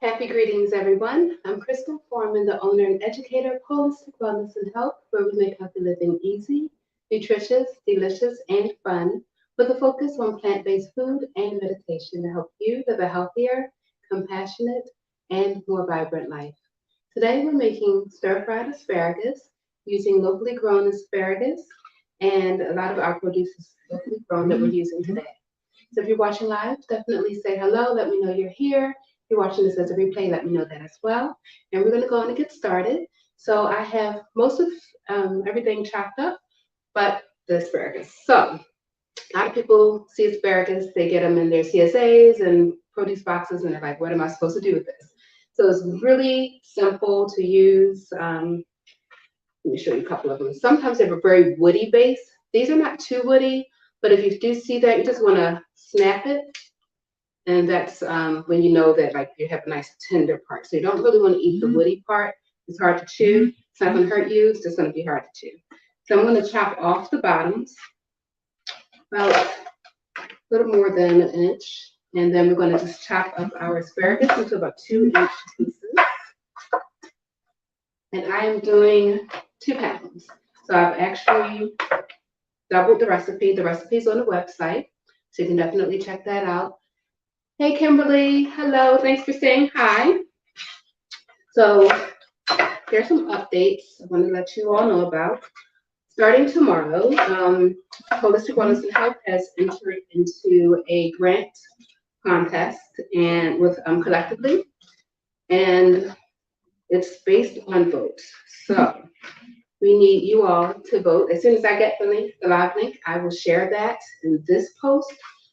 Happy greetings, everyone. I'm Crystal Forman, the owner and educator of Holistic Wellness and Health, where we make healthy living easy, nutritious, delicious, and fun, with a focus on plant-based food and meditation to help you live a healthier, compassionate, and more vibrant life. Today, we're making stir-fried asparagus using locally grown asparagus, and a lot of our produce is locally grown that we're using today. So if you're watching live, definitely say hello. Let me know you're here. If you're watching this as a replay, let me know that as well. And we're going to go on and get started. So I have most of everything chopped up, but the asparagus. So a lot of people see asparagus, they get them in their CSAs and produce boxes, and they're like, what am I supposed to do with this? So it's really simple to use. Let me show you a couple of them. Sometimes they have a very woody base. These are not too woody, but if you do see that, you just want to snap it. And that's when you know that like you have a nice tender part. So you don't really want to eat the woody part. It's hard to chew. It's not going to hurt you. It's just going to be hard to chew. So I'm going to chop off the bottoms about a little more than an inch. And then we're going to just chop up our asparagus into about 2-inch pieces. And I am doing 2 pounds. So I've actually doubled the recipe. The recipe is on the website, so you can definitely check that out. Hey, Kimberly. Hello. Thanks for saying hi. So here's some updates I want to let you all know about. Starting tomorrow, Holistic Wellness and Health has entered into a grant contest and with collectively, and it's based on votes. So we need you all to vote. As soon as I get the link, the live link, I will share that in this post,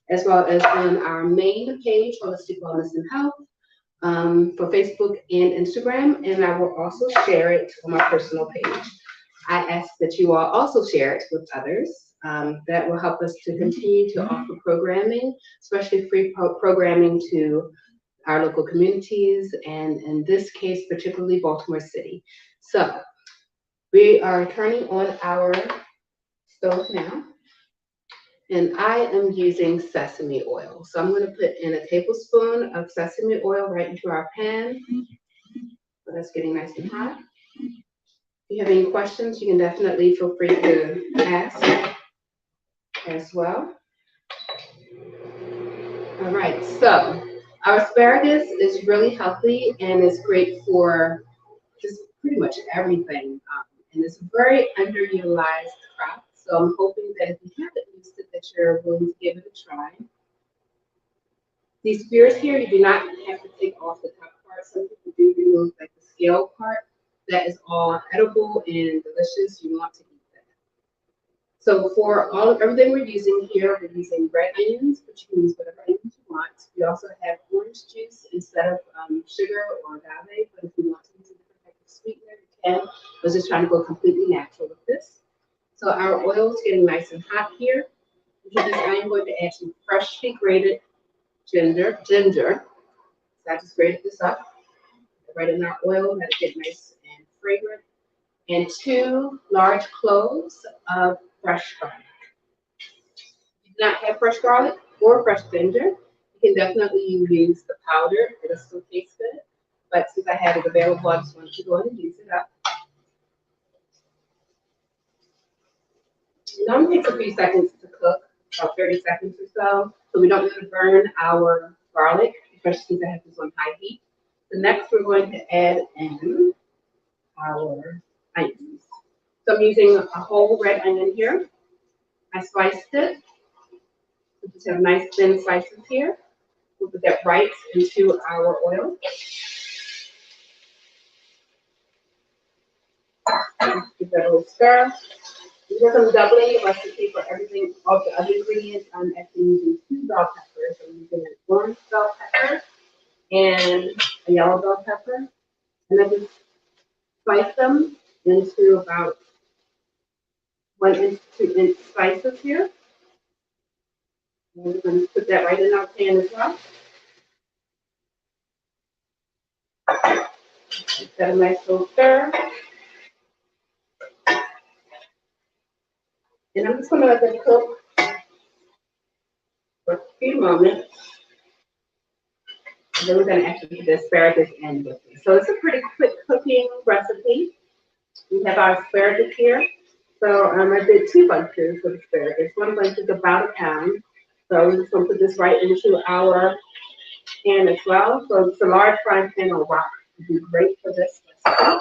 as well as on our main page, Holistic Wellness and Health, for Facebook and Instagram, and I will also share it on my personal page. I ask that you all also share it with others. That will help us to continue to offer programming, especially free programming to our local communities, and in this case, particularly Baltimore City. So we are turning on our stove now. And I am using sesame oil. So I'm going to put in a tablespoon of sesame oil right into our pan. So that's getting nice and hot. If you have any questions, you can definitely feel free to ask as well. All right, so our asparagus is really healthy and is great for just pretty much everything. And it's a very underutilized crop. So I'm hoping that if you haven't used it, that you're willing to give it a try. These spears here, you do not have to take off the top part. Some people do remove like the scale part. That is all edible and delicious. You want to eat that. So for everything we're using here, we're using red onions, but you can use whatever onions you want. We also have orange juice instead of sugar or agave, but if you want to use a different type of sweetener, you can. I was just trying to go completely natural with this. So our oil is getting nice and hot here. To this, I am going to add some freshly grated ginger. So I just grated this up, right in our oil, let it get nice and fragrant. And 2 large cloves of fresh garlic. If you do not have fresh garlic or fresh ginger, you can definitely use the powder. It'll still taste good. But since I had it available, I just wanted to go ahead and use it up. It only takes a few seconds to cook, about 30 seconds or so. So we don't want to burn our garlic, especially since I have this on high heat. So next we're going to add in our onions. So I'm using a whole red onion here. I sliced it. We just have nice thin slices here. We'll put that right into our oil. Give that a little stir. Because I'm doubling the recipe for everything, all the other ingredients, I'm actually using 2 bell peppers. I'm using an orange bell pepper and a yellow bell pepper. And I just slice them into about 1 inch to 2 inch slices here. And we're going to put that right in our pan as well. Give that a nice little stir. And I'm just going to let that cook for a few moments. And then we're going to actually put the asparagus in with it. So it's a pretty quick cooking recipe. We have our asparagus here. So I did 2 bunches of asparagus. 1 bunch is about a pound. So we're just going to put this right into our pan as well. So it's a large frying pan or wok would be great for this recipe.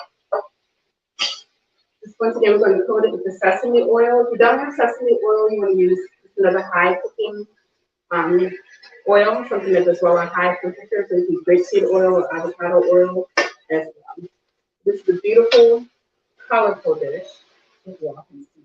Just once again, we're going to coat it with the sesame oil. If you don't have sesame oil, you want to use another high cooking oil, something that does well at high temperature. So you can use grapeseed oil or avocado oil as well. This is a beautiful, colorful dish. If you all can see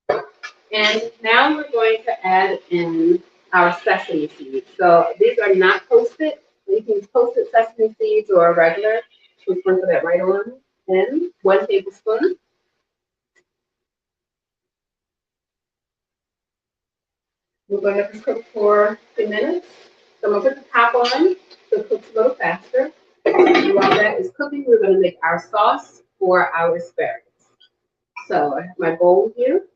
that. And now we're going to add in our sesame seeds. So these are not toasted. You can use toasted sesame seeds or regular. We'll sprinkle that right on in. 1 tablespoon. We're going to let this cook for a few minutes. So I'm going to put the top on so it cooks a little faster. And while that is cooking, we're going to make our sauce for our asparagus. So I have my bowl here.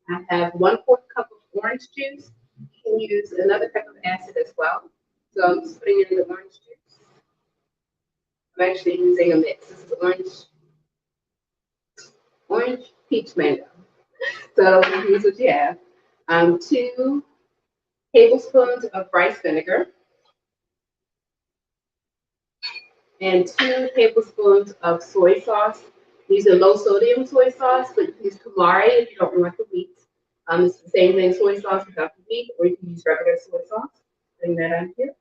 I have 1/4 cup of orange juice. You can use another type of acid as well. So I'm just putting in the orange juice. I'm actually using a mix. This is orange peach mango. So here's what you have. 2 tablespoons of rice vinegar and 2 tablespoons of soy sauce. These are low sodium soy sauce, but you can use tamari if you don't want the wheat. It's the same thing, soy sauce without the wheat, or you can use regular soy sauce. Putting that on here.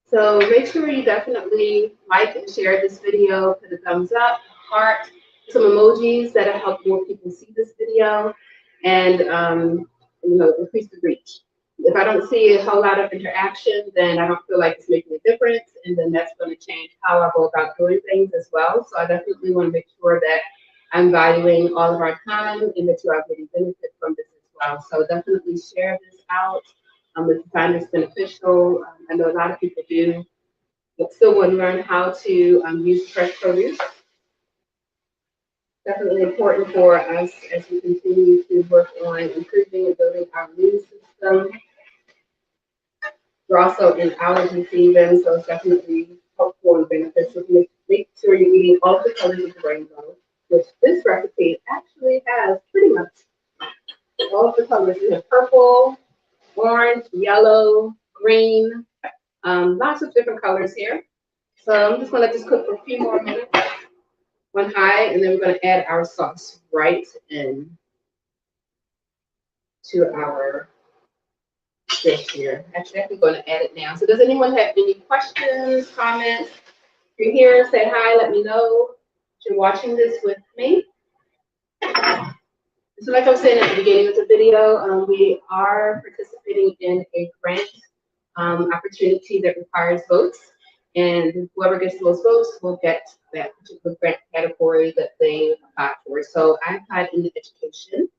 So make sure you definitely like and share this video, put a thumbs up, heart, some emojis that'll help more people see this video, and increase the reach. If I don't see a whole lot of interaction, then I don't feel like it's making a difference, and then that's going to change how I go about doing things as well. So I definitely want to make sure that I'm valuing all of our time and that you are getting benefit from this as well. So definitely share this out. If you find this beneficial, I know a lot of people do, but still want to learn how to use fresh produce. Definitely important for us as we continue to work on improving and building our immune system. We're also in allergy season, so it's definitely helpful and beneficial to make sure you're eating all of the colors of the rainbow, which this recipe actually has pretty much all of the colors. We have purple, orange, yellow, green, lots of different colors here. So I'm just going to let this cook for a few more minutes on high, and then we're going to add our sauce right in to our dish here. Actually, I'm going to add it now. So does anyone have any questions, comments? If you're here, say hi, let me know that you're watching this with me. So like I was saying at the beginning of the video, we are participating in a grant opportunity that requires votes. And whoever gets the most votes will get that particular grant category that they applied for. So I applied in education,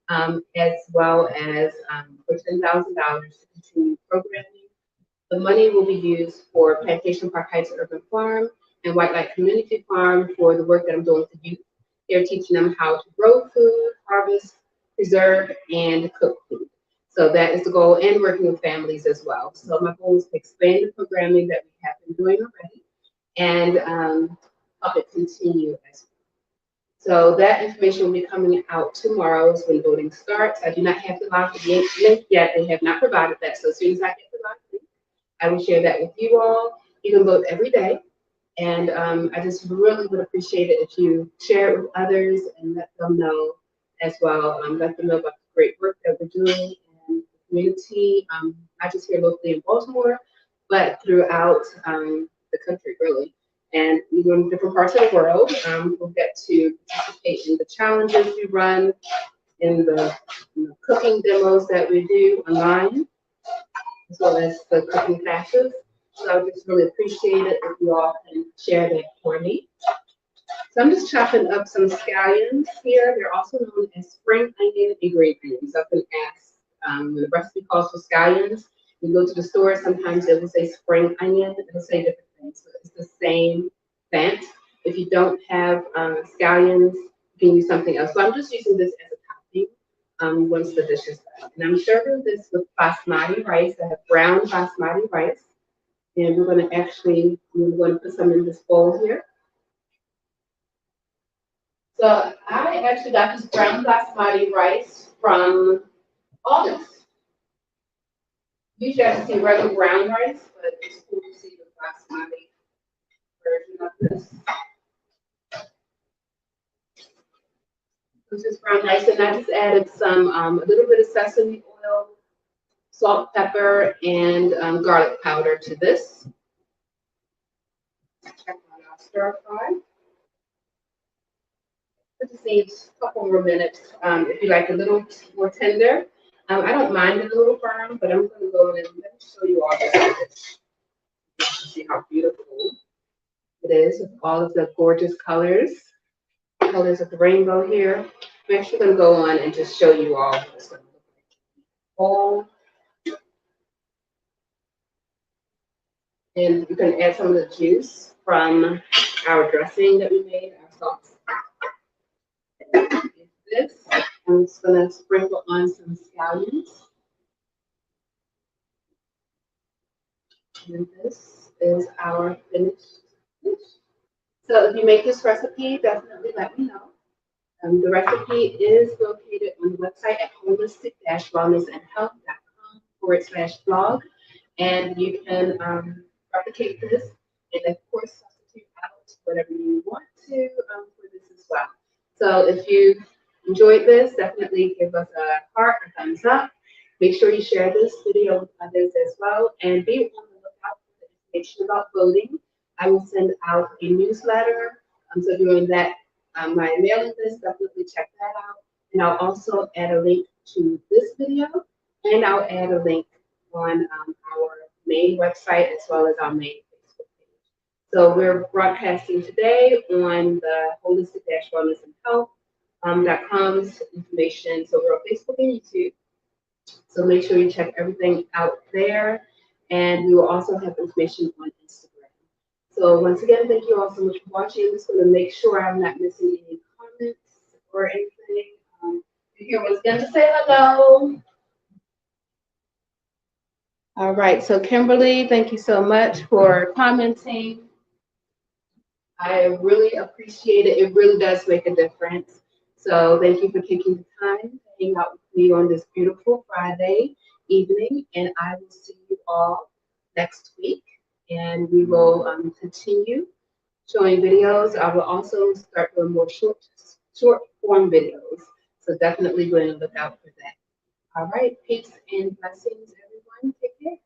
as well as for $10,000 to continue programming. The money will be used for Plantation Park Heights Urban Farm and White Light Community Farm for the work that I'm doing with the youth. They're teaching them how to grow food, harvest, preserve, and cook food. So that is the goal, and working with families as well. So my goal is to expand the programming that we have been doing already and help it continue as well. So that information will be coming out tomorrow is when voting starts. I do not have the live link yet. They have not provided that. So as soon as I get the live link, I will share that with you all. You can vote every day. And I just really would appreciate it if you share it with others and let them know as well. Let them know about the great work that we're doing in the community, not just here locally in Baltimore, but throughout the country, really. And even in different parts of the world, we'll get to participate in the challenges we run, in the cooking demos that we do online, as well as the cooking classes. So I would just really appreciate it if you all can share that for me. So I'm just chopping up some scallions here. They're also known as spring onion and green onions. I've been asked when the recipe calls for scallions. You go to the store, sometimes it will say spring onion. It'll say different things, but it's the same scent. If you don't have scallions, you can use something else. So I'm just using this as a topping once the dish is done. And I'm serving this with basmati rice. I have brown basmati rice. And we're going to put some in this bowl here. So I actually got this brown basmati rice from August. Usually I see regular brown rice, but it's cool to see the basmati version of this. This is brown rice, and I just added some a little bit of sesame oil, salt, pepper, and garlic powder to this. Check on our stir fry. It just needs a couple more minutes. If you like a little more tender, I don't mind it a little firm, but I'm going to go in and let me show you all this. See how beautiful it is with all of the gorgeous colors of the rainbow here. I'm actually going to go on and just show you all what it's going to look like. Oh, and you can add some of the juice from our dressing that we made, our sauce. This, I'm just going to sprinkle on some scallions. And this is our finished dish. So if you make this recipe, definitely let me know. The recipe is located on the website at holistic-wellnessandhealth.com/blog. And you can replicate this and, of course, substitute out whatever you want to for this as well. So if you enjoyed this, definitely give us a heart, a thumbs up. Make sure you share this video with others as well. And be on the lookout for the information about voting. I will send out a newsletter. So during that, my mailing list, definitely check that out. And I'll also add a link to this video, and I'll add a link on our main website as well as our main Facebook page. So we're broadcasting today on the holistic-wellnessandhealth.com's information. So we're on Facebook and YouTube. So make sure you check everything out there. And we will also have information on Instagram. So once again, thank you all so much for watching. I'm just going to make sure I'm not missing any comments or anything. You're here once again to say hello. All right, so Kimberly, thank you so much for commenting. I really appreciate it. It really does make a difference. So thank you for taking the time to hang out with me on this beautiful Friday evening. And I will see you all next week. And we will continue showing videos. I will also start doing more short form videos. So definitely go and look out for that. All right, peace and blessings, everyone. Take care.